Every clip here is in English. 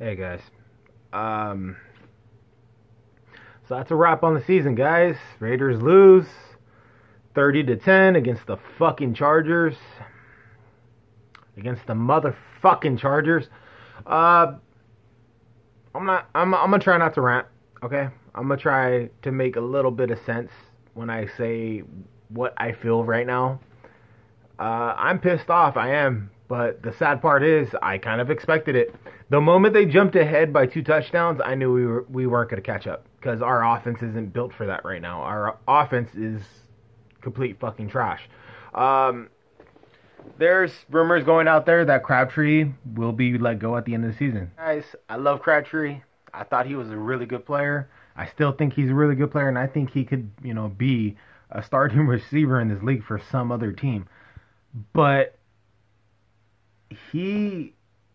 Hey guys. Um so that's a wrap on the season, guys. Raiders lose 30-10 against the fucking Chargers. Against the motherfucking Chargers. Uh I'm gonna try not to rant, okay? I'm gonna try to make a little bit of sense when I say what I feel right now. I'm pissed off, I am. But the sad part is, I kind of expected it. The moment they jumped ahead by 2 touchdowns, I knew we weren't going to catch up. Because our offense isn't built for that right now. Our offense is complete fucking trash. There's rumors going out there that Crabtree will be let go at the end of the season. Guys, I love Crabtree. I thought he was a really good player. I still think he's a really good player. And I think he could, be a starting receiver in this league for some other team. But he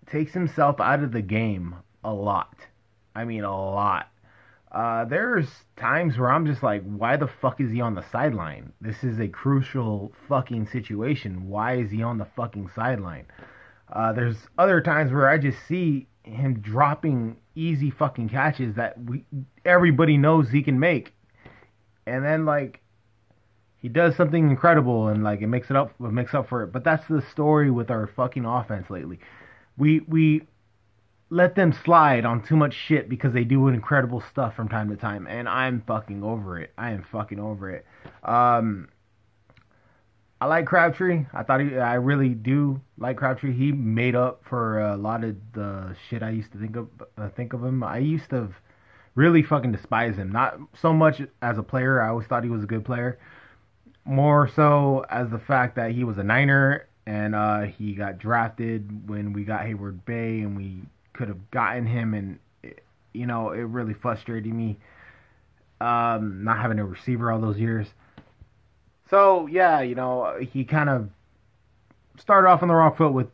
takes himself out of the game a lot. I mean, a lot. There's times where I'm just like, why the fuck is he on the sideline? This is a crucial fucking situation. Why is he on the fucking sideline? There's other times where I just see him dropping easy fucking catches that everybody knows he can make. And then, like, he does something incredible and like it makes up for it. But that's the story with our fucking offense lately. We let them slide on too much shit because they do incredible stuff from time to time, and I'm fucking over it. I am fucking over it. I like Crabtree. I really do like Crabtree. He made up for a lot of the shit I used to think of him. I used to really fucking despise him. Not so much as a player. I always thought he was a good player. More so as the fact that he was a Niner and he got drafted when we got Hayward Bay and we could have gotten him, and it really frustrated me not having a receiver all those years. So yeah, he kind of started off on the wrong foot with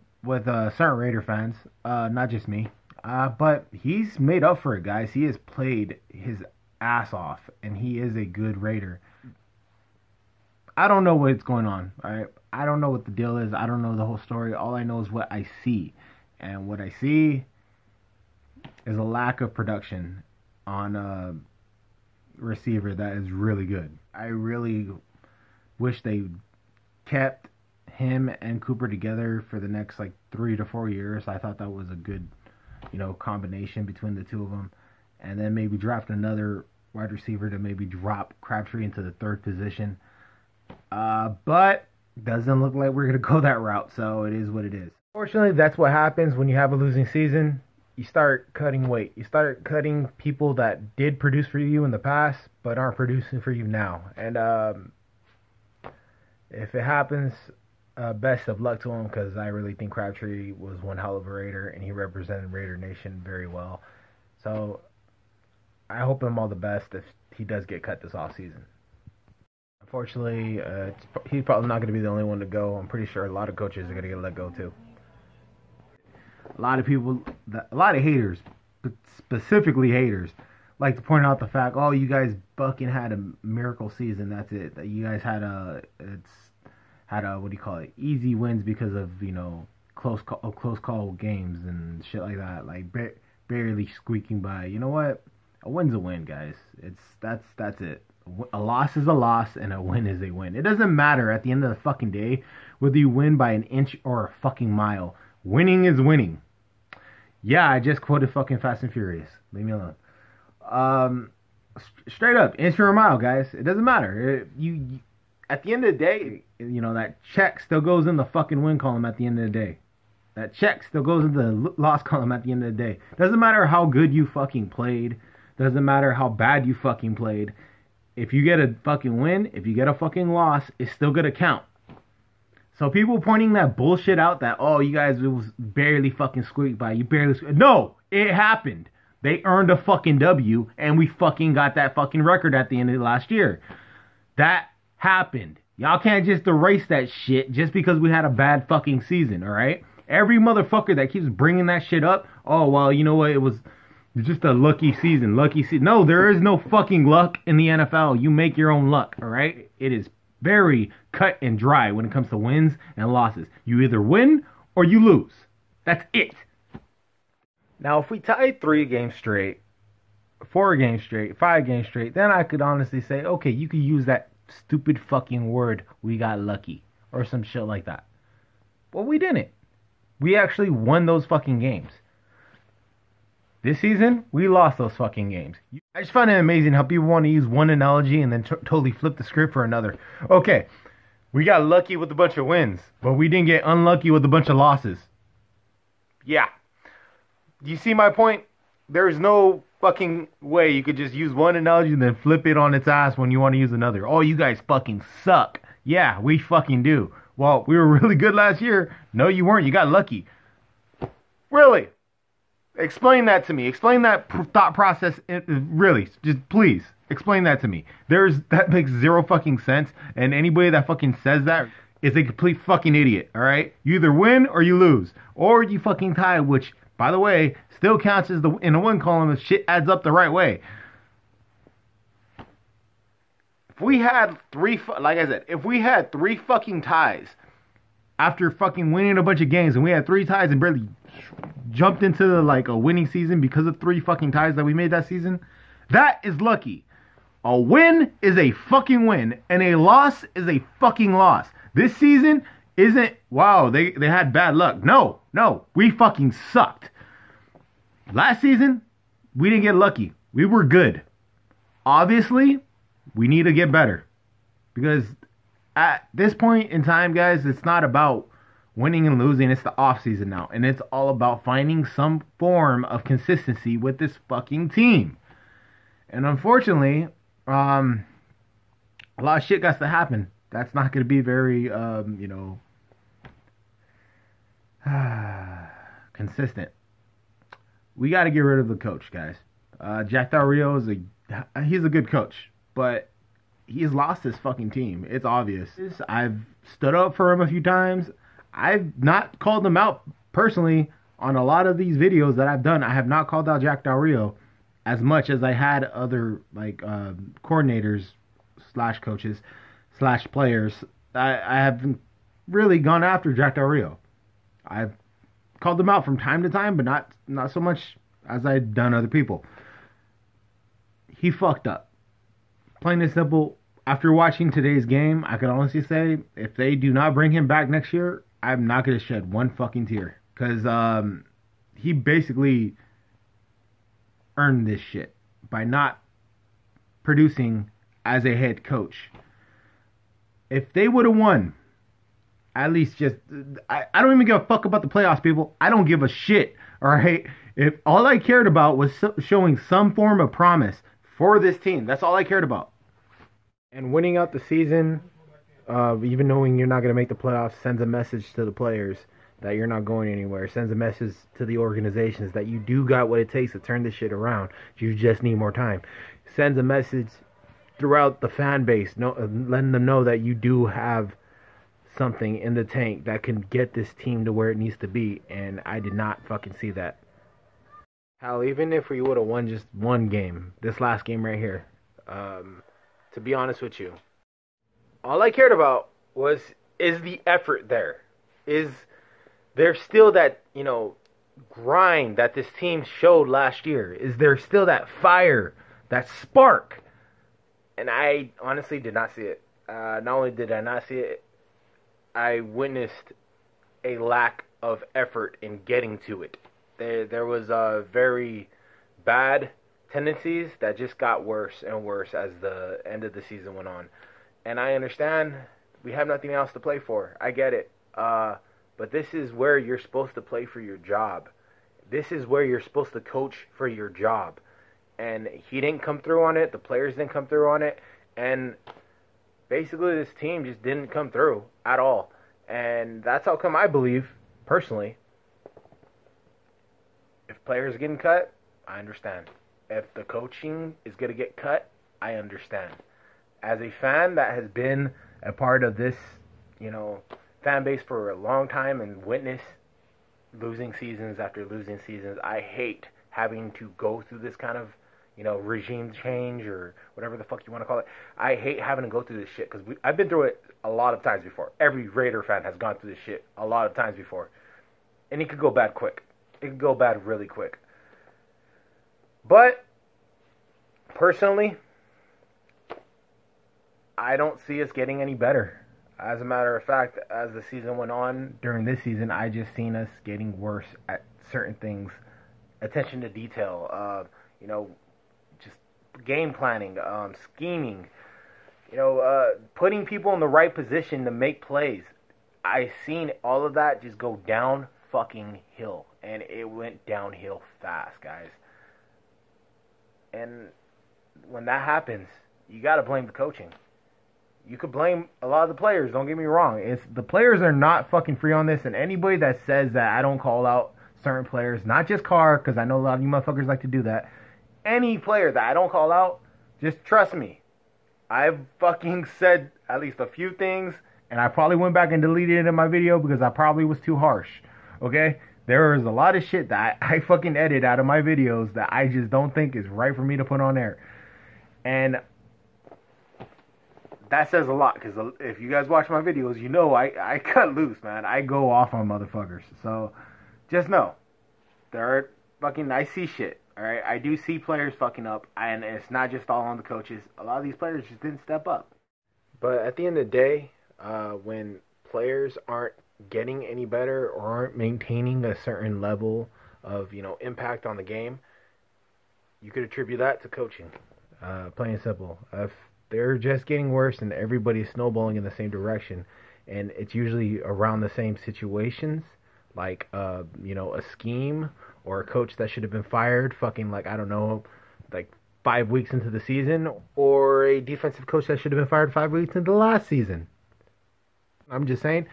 certain Raider fans, not just me. But he's made up for it, guys. He has played his ass off, and he is a good Raider. I don't know what's going on, all right? I don't know what the deal is. I don't know the whole story. All I know is what I see. And what I see is a lack of production on a receiver that is really good. I really wish they kept him and Cooper together for the next, 3 to 4 years. I thought that was a good, combination between the two of them. And then maybe draft another wide receiver to maybe drop Crabtree into the third position. But doesn't look like we're going to go that route, so it is what it is. Fortunately, that's what happens when you have a losing season. You start cutting weight. You start cutting people that did produce for you in the past, but aren't producing for you now. And if it happens, best of luck to him, because I really think Crabtree was one hell of a Raider, and he represented Raider Nation very well. So I hope him all the best if he does get cut this offseason. Unfortunately, he's probably not going to be the only one to go. I'm pretty sure a lot of coaches are going to get let go too. A lot of haters, specifically haters, like to point out the fact, oh, you guys fucking had a miracle season. That's it. That you guys had what do you call it? Easy wins because of close call games and shit like that. Like barely squeaking by. You know what? A win's a win, guys. That's it. A loss is a loss, and a win is a win. It doesn't matter at the end of the fucking day whether you win by an inch or a fucking mile. Winning is winning. Yeah, I just quoted fucking Fast and Furious. Leave me alone. Straight up, inch or a mile, guys. It doesn't matter. You at the end of the day, that check still goes in the fucking win column at the end of the day. That check still goes in the loss column at the end of the day. Doesn't matter how good you fucking played. Doesn't matter how bad you fucking played. If you get a fucking win, if you get a fucking loss, it's still gonna count. So people pointing that bullshit out that, oh, you guys, it was barely fucking squeaked by. You barely squeaked. No, it happened. They earned a fucking W, and we fucking got that fucking record at the end of last year. That happened. Y'all can't just erase that shit just because we had a bad fucking season, all right? Every motherfucker that keeps bringing that shit up, oh, well, you know what, it was just a lucky season. No, there is no fucking luck in the NFL. You make your own luck, all right? It is very cut and dry when it comes to wins and losses. You either win or you lose. That's it. Now, if we tied 3 games straight, 4 games straight, 5 games straight, then I could honestly say, okay, you could use that stupid fucking word, we got lucky, or some shit like that. But we didn't. We actually won those fucking games. This season, we lost those fucking games. I just find it amazing how people want to use one analogy and then totally flip the script for another. Okay, we got lucky with a bunch of wins, but we didn't get unlucky with a bunch of losses. Yeah. You see my point? There's no fucking way you could just use one analogy and then flip it on its ass when you want to use another. Oh, you guys fucking suck. Yeah, we fucking do. Well, we were really good last year. No, you weren't. You got lucky. Really? Explain that to me. Explain that thought process. Really, just please explain that to me. That makes zero fucking sense. And anybody that fucking says that is a complete fucking idiot. All right, you either win or you lose, or you fucking tie. Which, by the way, still counts as in the win column if shit adds up the right way. If we had if we had 3 fucking ties after fucking winning a bunch of games, and we had 3 ties and barely jumped into a winning season because of 3 fucking ties that we made that season, that is lucky. A win is a fucking win, and a loss is a fucking loss. This season isn't, wow, they had bad luck. No, we fucking sucked. Last season, we didn't get lucky. We were good. Obviously, we need to get better. Because at this point in time, guys, it's not about winning and losing. It's the off season now. And it's all about finding some form of consistency with this fucking team. And unfortunately, a lot of shit got to happen. That's not going to be very, consistent. We got to get rid of the coach, guys. Jack Del Rio he's a good coach, but he's lost his fucking team. It's obvious. I've stood up for him a few times. I've not called him out personally on a lot of these videos that I've done. I have not called out Jack Del Rio as much as I had other coordinators / coaches / players. I haven't really gone after Jack Del Rio. I've called him out from time to time, but not so much as I've done other people. He fucked up. Plain and simple. After watching today's game, I could honestly say, if they do not bring him back next year, I'm not going to shed one fucking tear. Because he basically earned this shit by not producing as a head coach. If they would have won, at least I don't even give a fuck about the playoffs, people. I don't give a shit, alright? If all I cared about was showing some form of promise for this team, that's all I cared about. And winning out the season, even knowing you're not going to make the playoffs, sends a message to the players that you're not going anywhere. Sends a message to the organizations that you do got what it takes to turn this shit around. You just need more time. Sends a message throughout the fan base, letting them know that you do have something in the tank that can get this team to where it needs to be. And I did not fucking see that. Hell, even if we would have won just one game, this last game right here, to be honest with you, all I cared about is the effort there? Is there still that, grind that this team showed last year? Is there still that fire, that spark? And I honestly did not see it. Not only did I not see it, I witnessed a lack of effort in getting to it. There was very bad tendencies that just got worse and worse as the end of the season went on. And I understand we have nothing else to play for. I get it. But this is where you're supposed to play for your job. This is where you're supposed to coach for your job. And he didn't come through on it. The players didn't come through on it. And basically this team just didn't come through at all. And that's how come I believe, personally, if players are getting cut, I understand. If the coaching is going to get cut, I understand. As a fan that has been a part of this, fan base for a long time and witnessed losing seasons after losing seasons, I hate having to go through this kind of, regime change or whatever the fuck you want to call it. I hate having to go through this shit because I've been through it a lot of times before. Every Raider fan has gone through this shit a lot of times before. And it could go bad quick. It could go bad really quick. But personally, I don't see us getting any better. As a matter of fact, as the season went on, during this season, I just seen us getting worse at certain things. Attention to detail, just game planning, scheming, putting people in the right position to make plays. I seen all of that just go down fucking hill, and it went downhill fast, guys. And when that happens, you got to blame the coaching. You could blame a lot of the players, don't get me wrong. It's the players are not fucking free on this, and anybody that says that I don't call out certain players, not just Carr, because I know a lot of you motherfuckers like to do that. Any player that I don't call out, just trust me. I've fucking said at least a few things, and I probably went back and deleted it in my video because I probably was too harsh. Okay? There is a lot of shit that I fucking edit out of my videos that I just don't think is right for me to put on there. And that says a lot, because if you guys watch my videos, you know I cut loose, man. I go off on motherfuckers. So, just know, I see shit, alright? I do see players fucking up, and it's not just all on the coaches. A lot of these players just didn't step up. But at the end of the day, when players aren't getting any better or aren't maintaining a certain level of, impact on the game, you could attribute that to coaching. Plain and simple. If they're just getting worse and everybody's snowballing in the same direction, and it's usually around the same situations, like a scheme or a coach that should have been fired fucking, like, I don't know, like 5 weeks into the season, or a defensive coach that should have been fired 5 weeks into the last season. I'm just saying,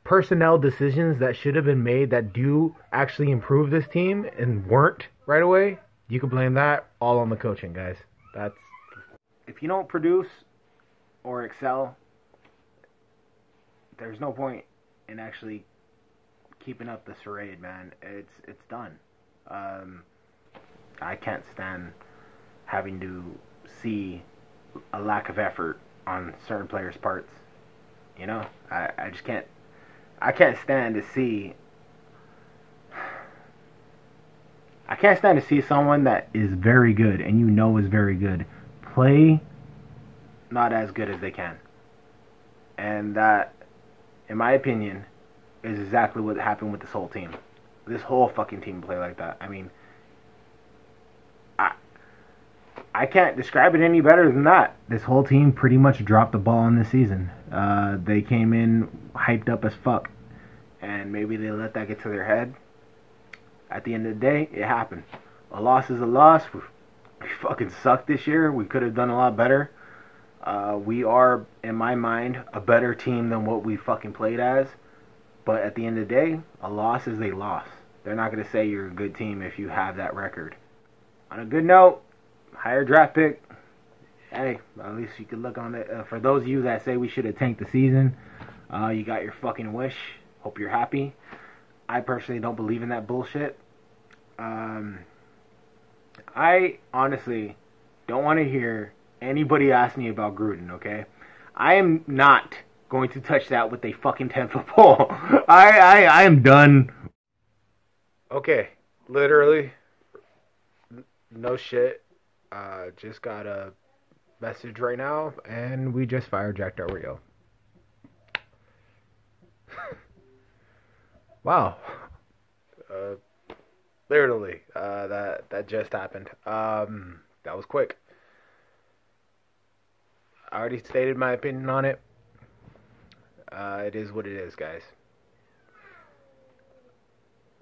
personnel decisions that should have been made that do actually improve this team and weren't right away, you can blame that all on the coaching, guys. If you don't produce or excel, there's no point in actually keeping up the charade, man. It's done. I can't stand having to see a lack of effort on certain players' parts. I just can't. I can't stand to see. I can't stand to see someone that is very good and is very good play not as good as they can. And that, in my opinion, is exactly what happened with this whole team. This whole fucking team play like that. I mean, I can't describe it any better than that. This whole team pretty much dropped the ball in this season. They came in hyped up as fuck, and maybe they let that get to their head. At the end of the day, it happened. A loss is a loss. We fucking sucked this year. We could have done a lot better. We are, in my mind, a better team than what we fucking played as. But at the end of the day, a loss is a loss. They're not going to say you're a good team if you have that record. On a good note, higher draft pick. Hey, at least you could look on it. For those of you that say we should have tanked the season, you got your fucking wish. Hope you're happy. I personally don't believe in that bullshit. I honestly don't want to hear anybody ask me about Gruden, okay? I am not going to touch that with a fucking 10-foot pole. I am done. Okay, literally, no shit. Just got a message right now, and we just fired Jack Del Rio. Wow. Literally, that just happened. That was quick. I already stated my opinion on it. It is what it is, guys.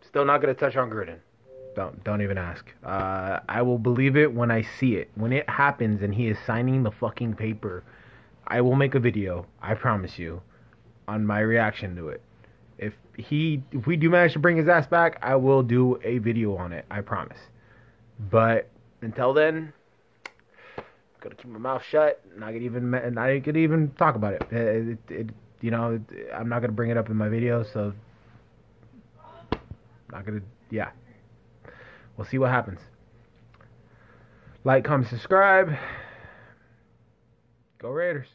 Still not gonna touch on Gruden. Don't even ask. I will believe it when I see it. When it happens and he is signing the fucking paper, I will make a video, I promise you, on my reaction to it. If we do manage to bring his ass back, I will do a video on it, I promise. But until then, gonna keep my mouth shut. Not gonna even talk about it. I'm not gonna bring it up in my video, so not gonna. Yeah, we'll see what happens. Like, comment, subscribe. Go Raiders.